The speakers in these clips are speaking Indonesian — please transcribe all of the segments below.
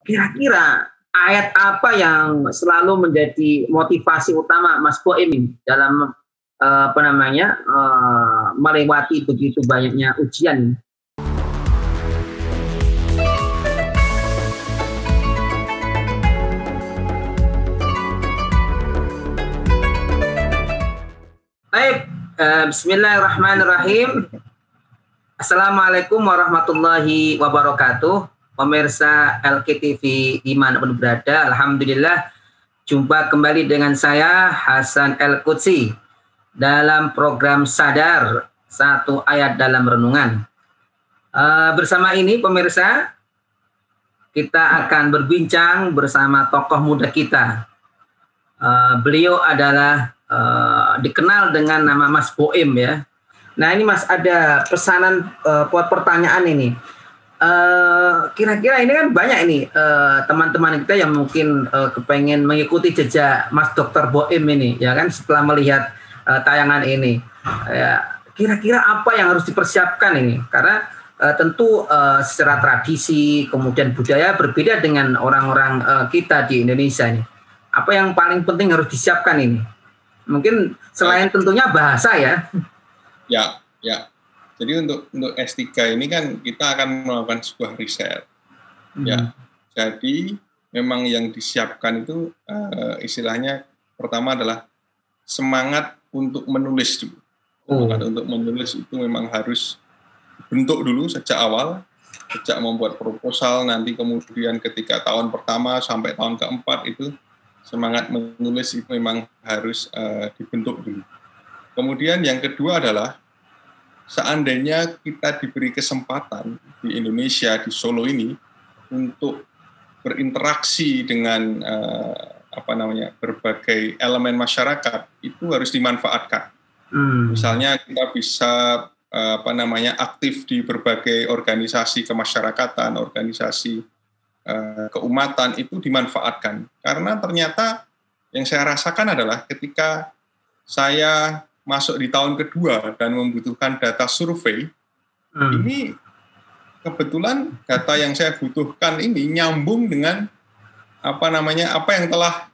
Kira-kira ayat apa yang selalu menjadi motivasi utama Mas Boim ini dalam melewati begitu banyaknya ujian? Baik, bismillahirrahmanirrahim. Assalamualaikum warahmatullahi wabarakatuh. Pemirsa LKTV dimanapun berada, alhamdulillah jumpa kembali dengan saya Hasan El-Qudsi dalam program Sadar, satu ayat dalam renungan. Bersama ini pemirsa, kita akan berbincang bersama tokoh muda kita. Beliau adalah dikenal dengan nama Mas Boim ya. Nah ini Mas, ada pesanan buat pertanyaan ini. Kira-kira ini kan banyak ini teman-teman kita yang mungkin kepengen mengikuti jejak Mas Dr. Boim ini ya kan, setelah melihat tayangan ini. Kira-kira apa yang harus dipersiapkan ini? Karena tentu secara tradisi kemudian budaya berbeda dengan orang-orang kita di Indonesia ini. Apa yang paling penting harus disiapkan ini? Mungkin selain tentunya bahasa ya. Ya. Jadi untuk S3 ini kan kita akan melakukan sebuah riset. Ya. Jadi memang yang disiapkan itu istilahnya pertama adalah semangat untuk menulis dulu. Semangat untuk menulis itu memang harus bentuk dulu sejak awal, sejak membuat proposal, nanti kemudian ketika tahun pertama sampai tahun keempat itu semangat menulis itu memang harus dibentuk dulu. Kemudian yang kedua adalah seandainya kita diberi kesempatan di Indonesia, di Solo ini, untuk berinteraksi dengan berbagai elemen masyarakat, itu harus dimanfaatkan. Misalnya kita bisa aktif di berbagai organisasi kemasyarakatan, organisasi keumatan, itu dimanfaatkan. Karena ternyata yang saya rasakan adalah ketika saya masuk di tahun kedua dan membutuhkan data survei, ini kebetulan data yang saya butuhkan ini nyambung dengan apa yang telah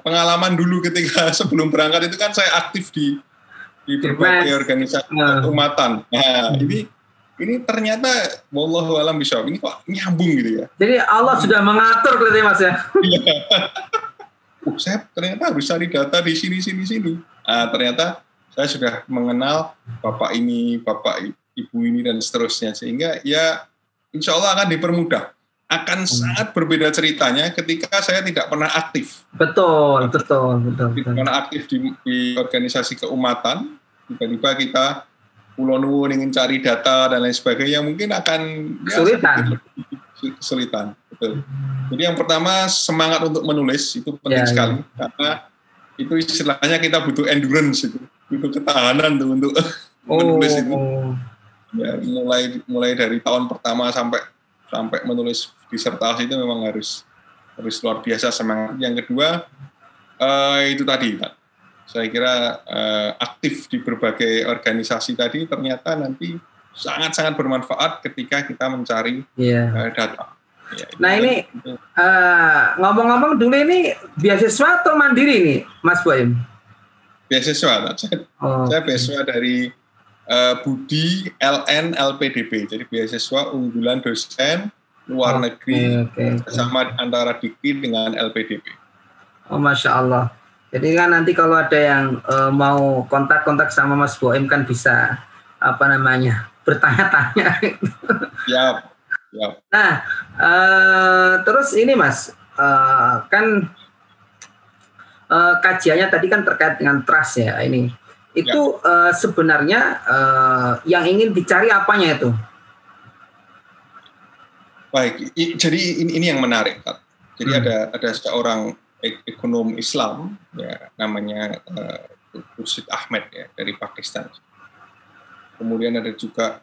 pengalaman dulu ketika sebelum berangkat itu kan saya aktif di berbagai organisasi keumatan. Nah, ini ternyata wallahu alam bishawab, ini kok nyambung gitu ya. Jadi Allah sudah mengatur kelihatannya Mas ya. Saya ternyata harus cari data di sini. Nah, ternyata saya sudah mengenal bapak ini, bapak ibu ini dan seterusnya, sehingga ya insya Allah akan dipermudah. Akan sangat berbeda ceritanya ketika saya tidak pernah aktif. Betul. Tidak pernah aktif di organisasi keumatan, tiba-tiba kita pulau ingin cari data dan lain sebagainya, mungkin akan kesulitan. Betul. Jadi yang pertama semangat untuk menulis itu penting sekali, karena itu istilahnya kita butuh endurance, itu butuh ketahanan tuh untuk menulis itu. Ya, mulai dari tahun pertama sampai menulis disertasi itu memang harus luar biasa semangat. Yang kedua itu tadi Pak, saya kira aktif di berbagai organisasi tadi ternyata nanti sangat bermanfaat ketika kita mencari data. Ya, nah ini ngomong-ngomong dulu, ini beasiswa atau mandiri nih Mas Boim? Beasiswa, saya beasiswa dari Budi LN LPDB, jadi beasiswa unggulan dosen luar negeri bersama antara Dikti dengan LPDB. Oh Masya Allah. Jadi kan nanti kalau ada yang mau kontak sama Mas Boim kan bisa bertanya-tanya. Siap. Nah, terus ini Mas, kan kajiannya tadi kan terkait dengan trust ya ini. Itu sebenarnya yang ingin dicari apanya itu? Baik, jadi ini yang menarik, Pak. Jadi ada seorang ekonom Islam, ya, namanya Khurshid Ahmed ya, dari Pakistan. Kemudian ada juga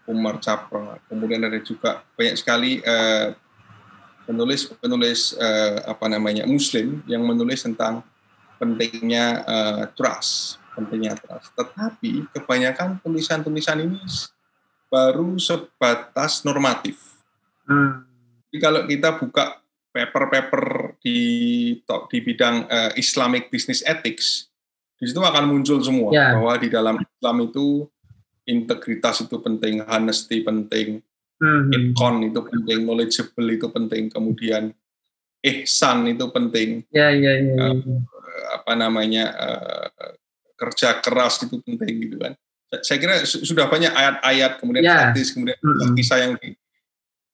Umar Chapra, kemudian ada juga banyak sekali penulis Muslim yang menulis tentang pentingnya trust. Tetapi kebanyakan tulisan-tulisan ini baru sebatas normatif. kalau kita buka paper-paper di bidang Islamic Business Ethics, di situ akan muncul semua bahwa di dalam Islam itu integritas itu penting, honesty penting, itqan itu penting, knowledgeable itu penting, kemudian ihsan itu penting, kerja keras itu penting gitu kan. Saya kira sudah banyak ayat-ayat, kemudian hadis, kemudian kisah yang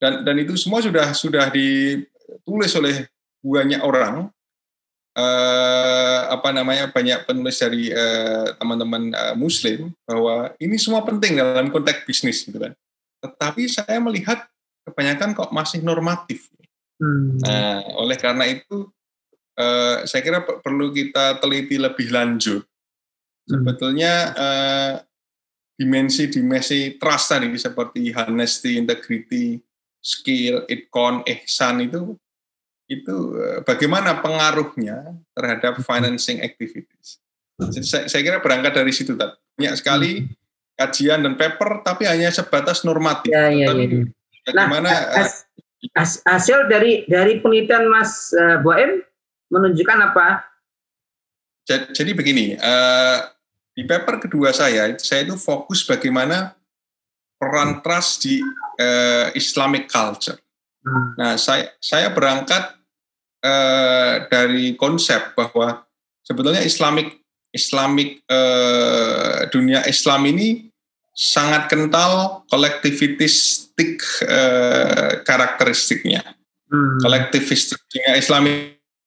dan itu semua sudah ditulis oleh banyak orang, banyak penulis dari teman-teman Muslim, bahwa ini semua penting dalam konteks bisnis gitu kan. Tetapi saya melihat kebanyakan kok masih normatif. Nah, oleh karena itu saya kira perlu kita teliti lebih lanjut. Sebetulnya dimensi trust tadi seperti honesty, integrity, skill, itqan, ihsan itu bagaimana pengaruhnya terhadap financing activities. Jadi saya kira berangkat dari situ tadi. Banyak sekali kajian dan paper tapi hanya sebatas normatif. Bagaimana hasil dari penelitian Mas Boem menunjukkan apa? Jadi begini, di paper kedua saya itu fokus bagaimana peran trust di Islamic culture. Nah, saya berangkat dari konsep bahwa sebetulnya dunia Islam ini sangat kental kolektivistik karakteristiknya. Kolektivistik dunia Islam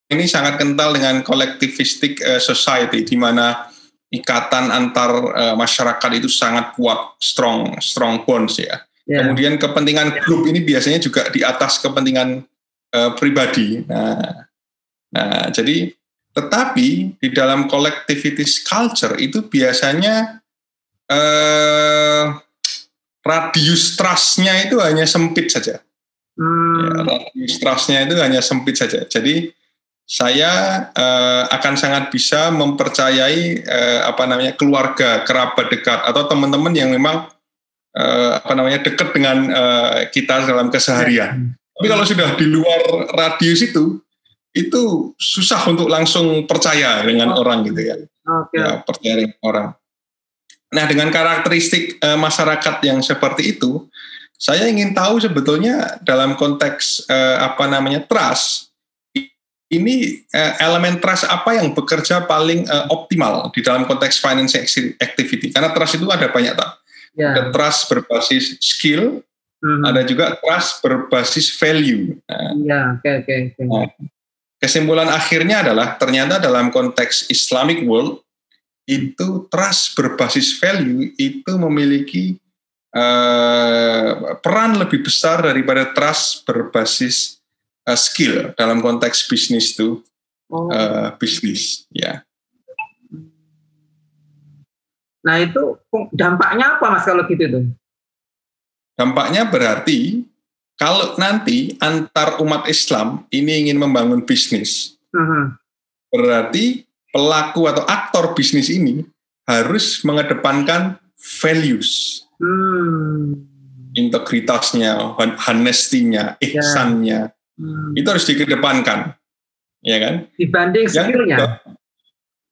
ini sangat kental dengan kolektivistik society, di mana ikatan antar masyarakat itu sangat kuat, strong bonds ya. Kemudian kepentingan grup ini biasanya juga di atas kepentingan pribadi. Nah, jadi tetapi di dalam collectivist culture itu biasanya radius trust-nya itu hanya sempit saja. Radius trust-nya itu hanya sempit saja. Jadi saya akan sangat bisa mempercayai keluarga, kerabat dekat atau teman-teman yang memang dekat dengan kita dalam keseharian. Tapi kalau sudah di luar radius itu susah untuk langsung percaya dengan orang gitu ya. Percaya dengan orang. Nah, dengan karakteristik masyarakat yang seperti itu, saya ingin tahu sebetulnya dalam konteks trust, ini elemen trust apa yang bekerja paling optimal di dalam konteks financial activity? Karena trust itu ada banyak tak. Ada trust berbasis skill, ada juga trust berbasis value. Nah, kesimpulan akhirnya adalah ternyata dalam konteks Islamic world itu trust berbasis value itu memiliki peran lebih besar daripada trust berbasis skill dalam konteks bisnis itu bisnis ya. Nah itu dampaknya apa Mas kalau gitu tuh? Dampaknya berarti kalau nanti antar umat Islam ini ingin membangun bisnis, berarti pelaku atau aktor bisnis ini harus mengedepankan values, integritasnya, honesty-nya, ihsannya, itu harus dikedepankan, ya kan? Dibanding skillnya.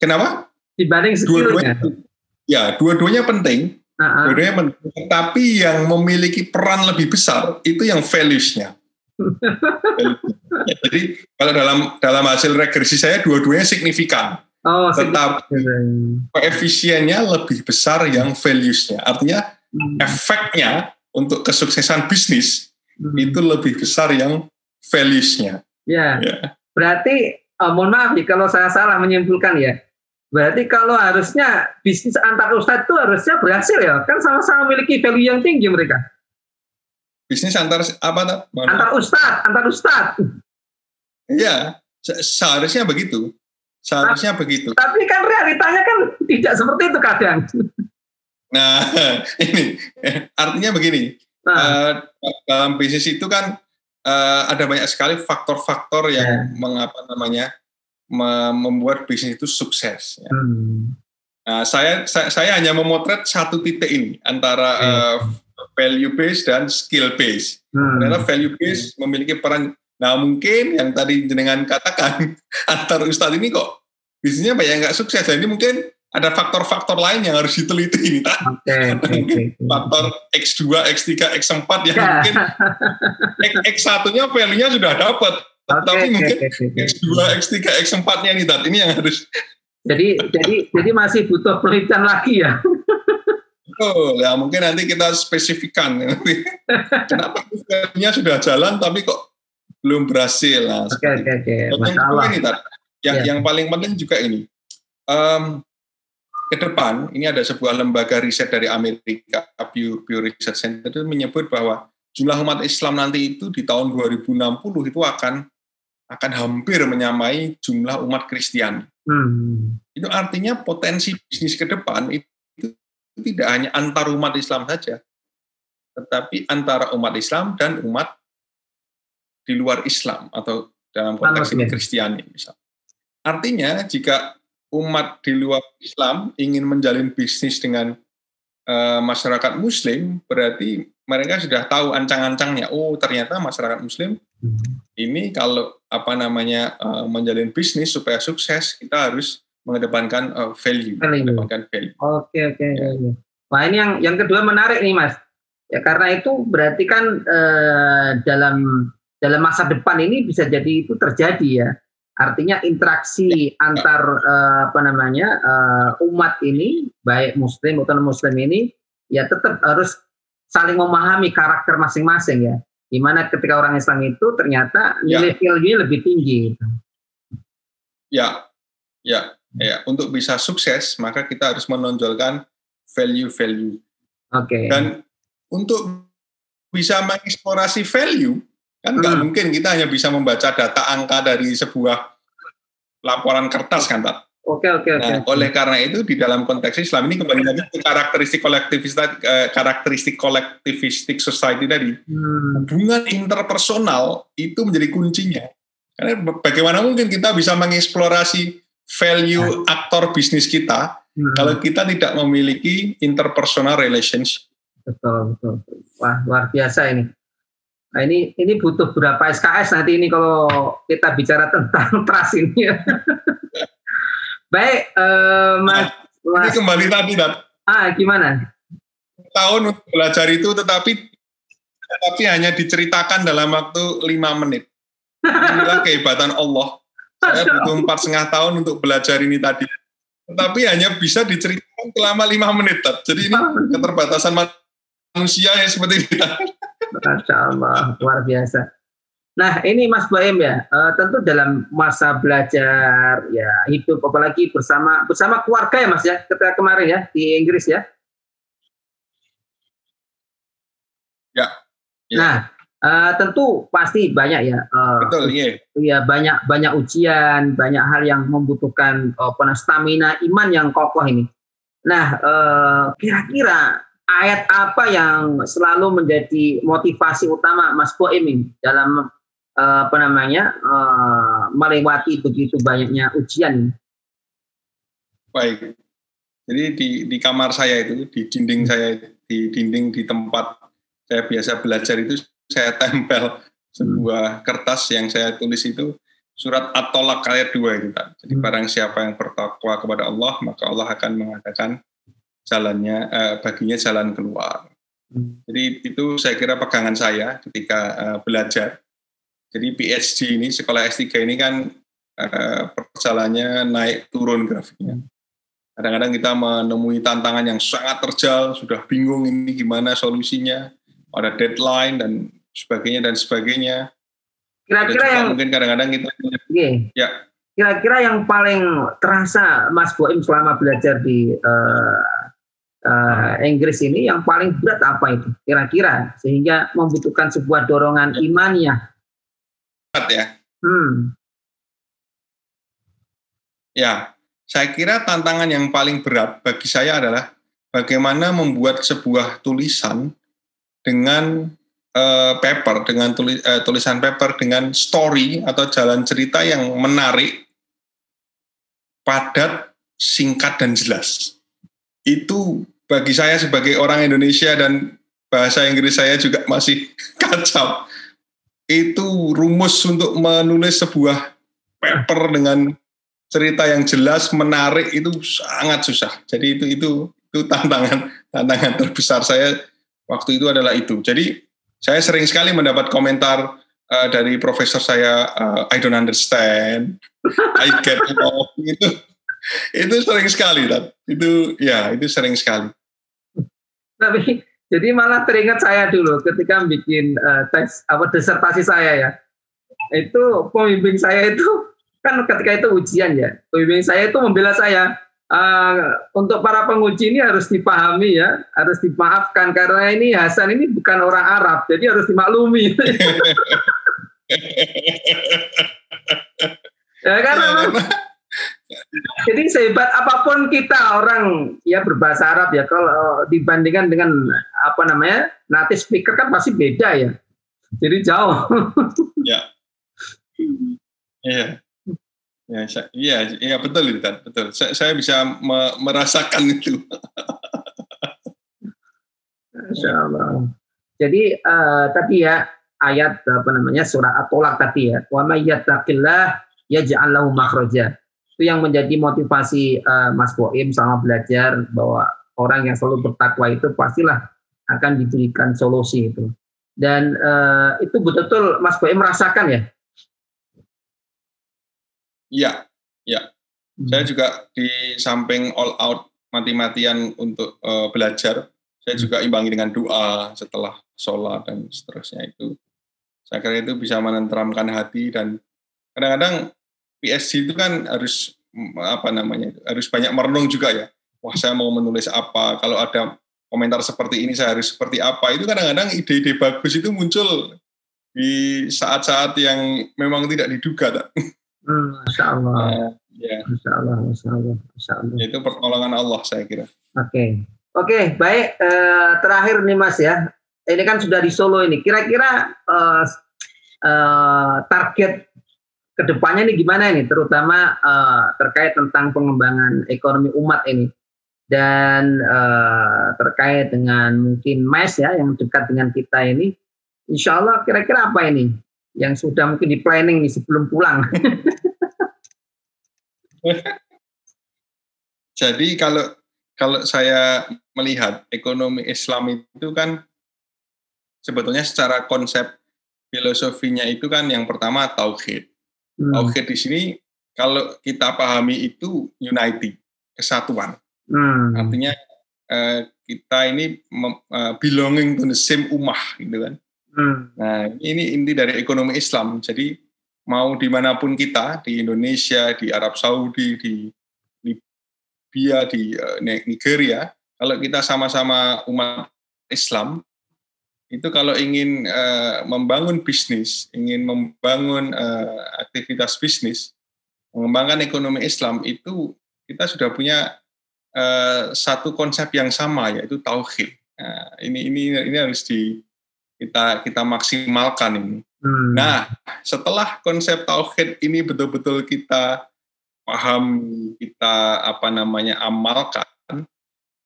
Kenapa? Dibanding skillnya. Ya, dua-duanya penting. Tapi yang memiliki peran lebih besar itu yang values-nya. Jadi kalau dalam hasil regresi saya dua-duanya signifikan. Tetapi koefisiennya lebih besar yang values-nya. Artinya efeknya untuk kesuksesan bisnis itu lebih besar yang values-nya. Ya. Berarti mohon maaf nih kalau saya salah menyimpulkan ya. Berarti kalau harusnya bisnis antar ustadz itu harusnya berhasil ya, kan sama-sama memiliki value yang tinggi mereka. Bisnis antar apa? Antar ustadz. Iya, seharusnya begitu. Begitu. Tapi kan realitanya kan tidak seperti itu kadang. Nah, ini artinya begini. Dalam bisnis itu kan ada banyak sekali faktor-faktor yang membuat bisnis itu sukses. Ya. Nah, saya hanya memotret satu titik ini antara value based dan skill based. Karena value based memiliki peran. Nah mungkin yang tadi jenengan katakan antar ustadz ini kok bisnisnya banyak nggak sukses. Jadi mungkin ada faktor-faktor lain yang harus diteliti. Mungkin faktor X2, X3, X4 yang mungkin X1-nya value-nya sudah dapat. Tapi mungkin X2, X3, X4-nya ini yang harus. Jadi masih butuh penelitian lagi ya. Oh, ya mungkin nanti kita spesifikkan. Kenapa value-nya sudah jalan tapi kok belum berhasil? Nah, Oke. Masalah. Yang paling penting juga ini. Ke depan, ini ada sebuah lembaga riset dari Amerika, Pew Research Center, itu menyebut bahwa jumlah umat Islam nanti itu di tahun 2060 itu akan hampir menyamai jumlah umat Kristiani. Itu artinya potensi bisnis ke depan itu tidak hanya antar umat Islam saja, tetapi antara umat Islam dan umat di luar Islam atau dalam konteks ini Kristiani misalnya. Artinya jika umat di luar Islam ingin menjalin bisnis dengan masyarakat Muslim, berarti mereka sudah tahu ancang-ancangnya. Oh, ternyata masyarakat Muslim ini kalau menjalin bisnis supaya sukses, kita harus mengedepankan value. Mengedepankan value. Oke. Wah, ini yang kedua menarik nih, Mas. Ya karena itu berarti kan dalam masa depan ini bisa jadi itu terjadi ya. Artinya interaksi antar umat ini, baik Muslim atau non-Muslim ini, ya tetap harus saling memahami karakter masing-masing ya. Dimana ketika orang Islam itu ternyata nilai value lebih tinggi. Ya. Untuk bisa sukses maka kita harus menonjolkan value. Oke. Dan untuk bisa mengeksplorasi value kan nggak mungkin kita hanya bisa membaca data angka dari sebuah laporan kertas kan, Pak? Oke. Oleh karena itu di dalam konteks Islam ini kembali lagi ke karakteristik kolektivistik society tadi. Hubungan interpersonal itu menjadi kuncinya. Karena bagaimana mungkin kita bisa mengeksplorasi value aktor bisnis kita kalau kita tidak memiliki interpersonal relationship. Betul. Wah, luar biasa ini. Nah, ini butuh berapa SKS nanti ini kalau kita bicara tentang trust ini. Baik, Mas. Ini kembali tadi, Dan. Gimana? Tahun untuk belajar itu tetapi hanya diceritakan dalam waktu 5 menit. Inilah kehebatan Allah. Saya butuh 4,5 tahun untuk belajar ini tadi. Tetapi hanya bisa diceritakan selama 5 menit. Jadi ini keterbatasan manusia yang seperti ini. Masya Allah, luar biasa. Nah ini Mas Boim ya, tentu dalam masa belajar ya hidup apalagi bersama keluarga ya Mas ya, ketika kemarin ya di Inggris ya. Ya. Nah tentu pasti banyak ya. Betul ya. Ya banyak ujian, banyak hal yang membutuhkan stamina iman yang kokoh ini. Nah kira-kira ayat apa yang selalu menjadi motivasi utama Mas Boim ini dalam melewati begitu banyaknya ujian? Baik. Jadi di kamar saya itu, di dinding di tempat saya biasa belajar itu saya tempel sebuah kertas yang saya tulis itu surat At-Tolak ayat 2 itu. Jadi barang siapa yang bertakwa kepada Allah, maka Allah akan mengadakan baginya jalan keluar. Jadi itu saya kira pegangan saya ketika belajar. Jadi PhD ini, sekolah S3 ini kan perjalanannya naik turun grafiknya. Kadang-kadang kita menemui tantangan yang sangat terjal, sudah bingung ini gimana solusinya, ada deadline dan sebagainya. Kira-kira yang mungkin kadang-kadang kita ya. Kira-kira yang paling terasa Mas Boim selama belajar di Inggris ini yang paling berat apa itu kira-kira sehingga membutuhkan sebuah dorongan imannya? Ya. Ya, saya kira tantangan yang paling berat bagi saya adalah bagaimana membuat sebuah tulisan dengan paper, dengan tulisan paper dengan story atau jalan cerita yang menarik, padat, singkat dan jelas. Itu bagi saya sebagai orang Indonesia dan bahasa Inggris saya juga masih kacau. Itu rumus untuk menulis sebuah paper dengan cerita yang jelas, menarik itu sangat susah. Jadi itu tantangan terbesar saya waktu itu adalah itu. Jadi saya sering sekali mendapat komentar dari profesor saya, I don't understand, I get off, itu sering sekali, itu sering sekali. Tapi jadi malah teringat saya dulu ketika bikin disertasi saya ya. Itu pembimbing saya itu kan ketika itu ujian ya. Pembimbing saya itu membela saya. Untuk para penguji ini harus dipahami ya, harus dimaafkan karena ini Hasan ini bukan orang Arab, jadi harus dimaklumi. Ya karena jadi sehebat apapun kita orang ya berbahasa Arab ya, kalau dibandingkan dengan native speaker kan pasti beda ya. Jadi jauh. Ya. Iya betul itu kan, betul. Saya bisa merasakan itu. Masya Allah. Jadi tadi ya ayat surah At-Tolak tadi ya, wa may yattaqillah yaj'al lahu makhraja. Itu yang menjadi motivasi Mas Boim sama belajar bahwa orang yang selalu bertakwa itu pastilah akan diberikan solusi itu. Dan itu betul-betul Mas Boim merasakan ya. Iya. Saya juga di samping all out mati-matian untuk belajar, saya juga imbangi dengan doa setelah sholat dan seterusnya itu. Saya kira itu bisa menenteramkan hati, dan kadang-kadang PSG itu kan harus harus banyak merenung juga ya. Wah, saya mau menulis apa? Kalau ada komentar seperti ini saya harus seperti apa? Itu kadang-kadang ide-ide bagus itu muncul di saat-saat yang memang tidak diduga. Masya Allah. Ya. Masya Allah. Itu pertolongan Allah saya kira. Oke, baik. Terakhir nih Mas ya. Ini kan sudah di Solo ini. Kira-kira target kedepannya ini gimana ini? Terutama terkait tentang pengembangan ekonomi umat ini. Dan terkait dengan mungkin MES ya yang dekat dengan kita ini. Insya Allah kira-kira apa ini? Yang sudah mungkin di planning nih sebelum pulang. Jadi kalau saya melihat ekonomi Islam itu kan sebetulnya secara konsep filosofinya itu kan yang pertama tauhid. Tauhid di sini kalau kita pahami itu unity, kesatuan. Artinya kita ini belonging to the same ummah gitu kan. Nah, ini inti dari ekonomi Islam. Jadi mau dimanapun kita, di Indonesia, di Arab Saudi, di Libya, di Nigeria, kalau kita sama-sama umat Islam, itu kalau ingin membangun bisnis, ingin membangun aktivitas bisnis, mengembangkan ekonomi Islam, itu kita sudah punya satu konsep yang sama, yaitu tauhid. Nah, ini harus kita maksimalkan ini. Nah, setelah konsep tauhid ini betul-betul kita paham, kita amalkan,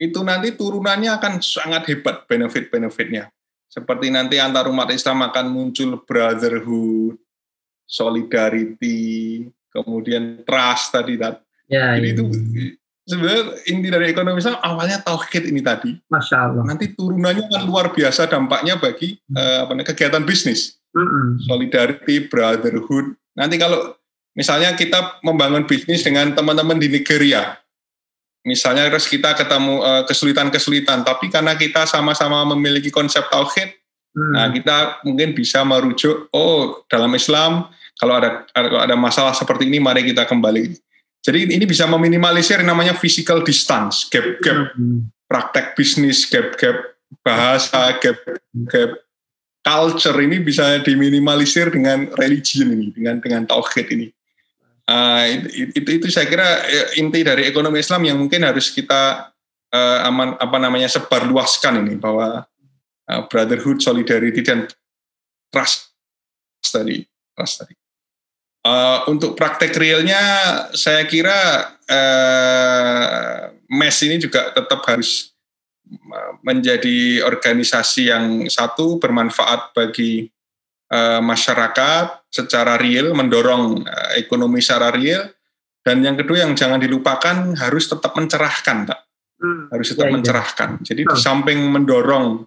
itu nanti turunannya akan sangat hebat benefit-benefitnya. Seperti nanti antar umat Islam akan muncul brotherhood, solidarity, kemudian trust tadi. Jadi itu sebenarnya inti dari ekonomi Islam awalnya tauhid ini tadi. Masya Allah. Nanti turunannya kan luar biasa dampaknya bagi kegiatan bisnis. Solidarity, brotherhood. Nanti kalau misalnya kita membangun bisnis dengan teman-teman di Nigeria, misalnya terus kita ketemu kesulitan-kesulitan, tapi karena kita sama-sama memiliki konsep tauhid, nah kita mungkin bisa merujuk, dalam Islam kalau ada masalah seperti ini, mari kita kembali. Jadi ini bisa meminimalisir yang namanya physical distance, gap-gap praktek bisnis, gap-gap bahasa, gap culture ini bisa diminimalisir dengan religion ini, dengan tauhid ini. Itu saya kira inti dari ekonomi Islam yang mungkin harus kita sebarluaskan ini, bahwa brotherhood, solidarity, dan trust tadi. Untuk praktek realnya saya kira MES ini juga tetap harus menjadi organisasi yang satu bermanfaat bagi masyarakat secara real, mendorong ekonomi secara real, dan yang kedua yang jangan dilupakan harus tetap mencerahkan, Pak. Harus tetap mencerahkan. Jadi di samping mendorong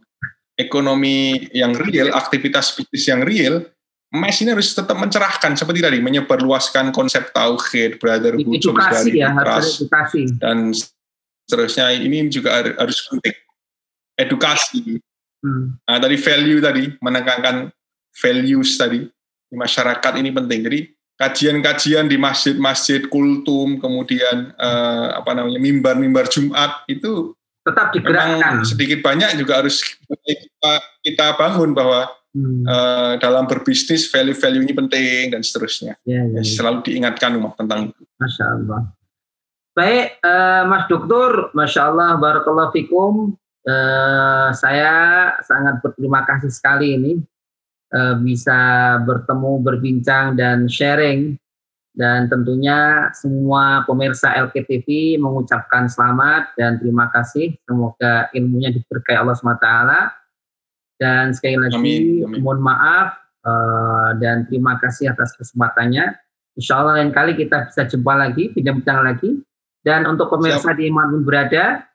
ekonomi yang real, aktivitas bisnis yang real, MES ini harus tetap mencerahkan seperti tadi, menyebarluaskan konsep tauhid, brotherhood, solidaritas, dan seterusnya. Ini juga harus penting. Edukasi. Nah, tadi value tadi, menekankan values tadi di masyarakat ini penting. Jadi kajian-kajian di masjid-masjid, kultum, kemudian mimbar-mimbar Jumat itu tetap digerakkan. Sedikit banyak juga harus kita bangun bahwa dalam berbisnis value-value ini penting dan seterusnya. Selalu diingatkan tentang itu. Masya Allah. Baik, Mas Doktor, Masya Allah, barakallahu fikum. Saya sangat berterima kasih sekali ini bisa bertemu, berbincang dan sharing, dan tentunya semua pemirsa LKTV mengucapkan selamat dan terima kasih. Semoga ilmunya diberkahi Allah SWT. Dan sekali lagi mohon maaf dan terima kasih atas kesempatannya. Insya Allah lain kali kita bisa jumpa lagi, bincang-bincang lagi. Dan untuk pemirsa di manapun berada,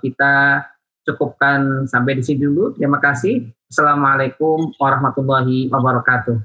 kita cukupkan sampai di sini dulu. Terima kasih. Assalamualaikum warahmatullahi wabarakatuh.